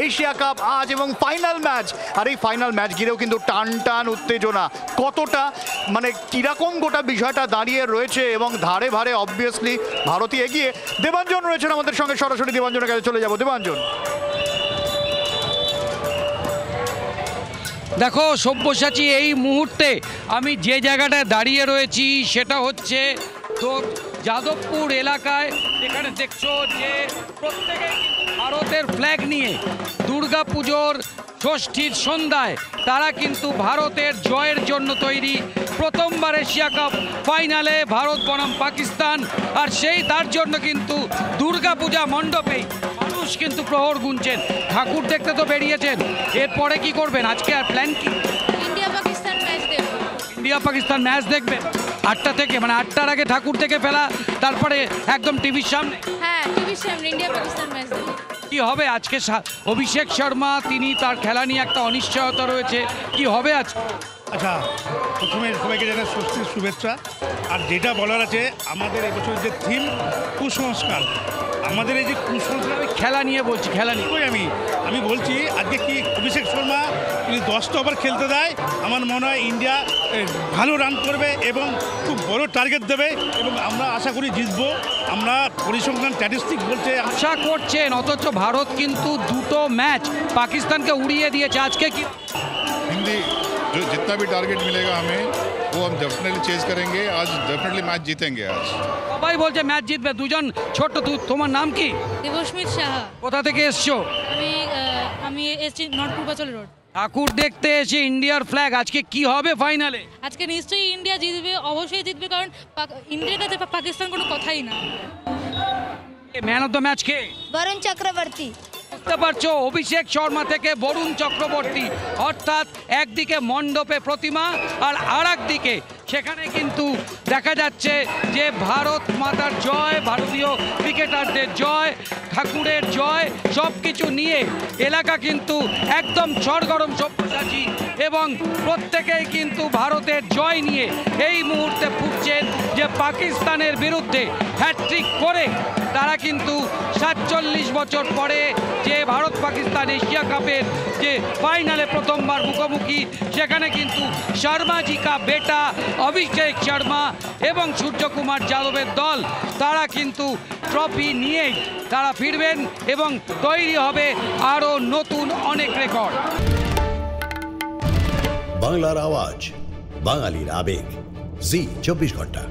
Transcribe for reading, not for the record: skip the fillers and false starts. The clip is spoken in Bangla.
এশিয়া কাপ আজ এবং ফাইনাল ম্যাচ। আর এই ফাইনাল ম্যাচ ঘিরেও কিন্তু টান টান উত্তেজনা, কতটা মানে কিরকম গোটা বিষয়টা দাঁড়িয়ে রয়েছে এবং ধারে ভারে অবভিয়াসলি ভারতই এগিয়ে। দেবাঞ্জন রয়েছেন আমাদের সঙ্গে, সরাসরি দেবাঞ্জনের কাছে চলে যাব। দেবাঞ্জন, দেখো সব্যসাচী, এই মুহূর্তে আমি যে জায়গাটায় দাঁড়িয়ে রয়েছি সেটা হচ্ছে তোর যাদবপুর এলাকায়। এখানে দেখছো যে প্রত্যেকে ভারতের ফ্ল্যাগ নিয়ে দুর্গাপুজোর ষষ্ঠীর সন্ধ্যায় তারা কিন্তু ভারতের জয়ের জন্য তৈরি। প্রথমবার এশিয়া কাপ ফাইনালে ভারত বনাম পাকিস্তান, আর তার জন্য কিন্তু দুর্গাপূজা মণ্ডপেই মানুষ কিন্তু প্রহর গুনছেন। ঠাকুর দেখতে তো বেরিয়েছেন, এরপরে কি করবেন? আজকে আর প্ল্যান কি? ইন্ডিয়া পাকিস্তান ম্যাচ দেখব। ইন্ডিয়া পাকিস্তান ম্যাচ দেখবেন 8টা থেকে, মানে 8টার আগে ঠাকুর থেকে ফেলা, তারপরে একদম টিভির সামনে। হ্যাঁ, টিভির সামনে ইন্ডিয়া পাকিস্তান ম্যাচ দেখব। কি হবে আজকে? অভিষেক শর্মা তিনি তার খেলা নিয়ে একটা অনিশ্চয়তা রয়েছে, কি হবে আজ? আচ্ছা, প্রথমে সবাইকে জানাই ষষ্ঠীর শুভেচ্ছা। আর যেটা বলার আছে, আমাদের এবছর যে থিম কুসংস্কার, আমাদের এই যে কুসংস্কার খেলা নিয়ে বলছি, খেলা নিয়ে আমি বলছি আজকে কি অভিষেক শর্মা যদি 10টা ওভার খেলতে দেয়, আমার মনে হয় ইন্ডিয়া ভালো রান করবে এবং খুব বড় টার্গেট দেবে এবং আমরা আশা করি জিতবো। আমরা পরিসংখ্যান স্ট্যাটিস্টিক বলছে আশা করছেন, অথচ ভারত কিন্তু 2টো ম্যাচ পাকিস্তানকে উড়িয়ে দিয়েছে। আজকে কি हिंदी जो जितना भी टारगेट मिलेगा हमें वो हम डेफिनेटली चेज करेंगे। आज डेफिनेटली मैच जीतेंगे। आज সবাই বলছে ম্যাচ জিতবে। দুজন ছোট্ট, তোমার নাম কি? দেবস্মিত সাহা। কোথা থেকে এসছো? আমি এসছি নর্থ পূর্বাচল রোড। ঠাকুর দেখতে এসে ইন্ডিয়ার ফ্ল্যাগ, আজকে কি হবে ফাইনালে? আজকে নিশ্চয়ই ইন্ডিয়া জিতবে, অবশ্যই জিতবে, কারণ ইন্ডিয়ার কাছে পাকিস্তান কোনো কথাই না। ম্যান অফ দ্য ম্যাচ কে? বরুণ চক্রবর্তী। বুঝতে পারছো, অভিষেক শর্মা থেকে বরুণ চক্রবর্তী। অর্থাৎ একদিকে মণ্ডপে প্রতিমা আর আরেকদিকে সেখানে কিন্তু দেখা যাচ্ছে যে ভারত মাতার জয়, ভারতীয় ক্রিকেটারদের জয়, ঠাকুরের জয়, সব কিছু নিয়ে এলাকা কিন্তু একদম সরগরম সব্যসাচী এবং প্রত্যেকেই কিন্তু ভারতের জয় নিয়ে এই মুহূর্তে ফুটছেন যে পাকিস্তানের বিরুদ্ধে হ্যাট্রিক করে তারা কিন্তু 47 বছর পরে যে ভারত পাকিস্তান এশিয়া কাপের যে ফাইনালে প্রথমবার মুখোমুখি, সেখানে কিন্তু শর্মাজি কা বেটা অভিষেক শর্মা এবং সূর্যকুমার যাদবের দল তারা কিন্তু ট্রফি নিয়েই তারা ফিরবেন এবং তৈরি হবে আরও নতুন অনেক রেকর্ড। বাংলার আওয়াজ, বাঙালির আবেগ, জি 24 ঘন্টা।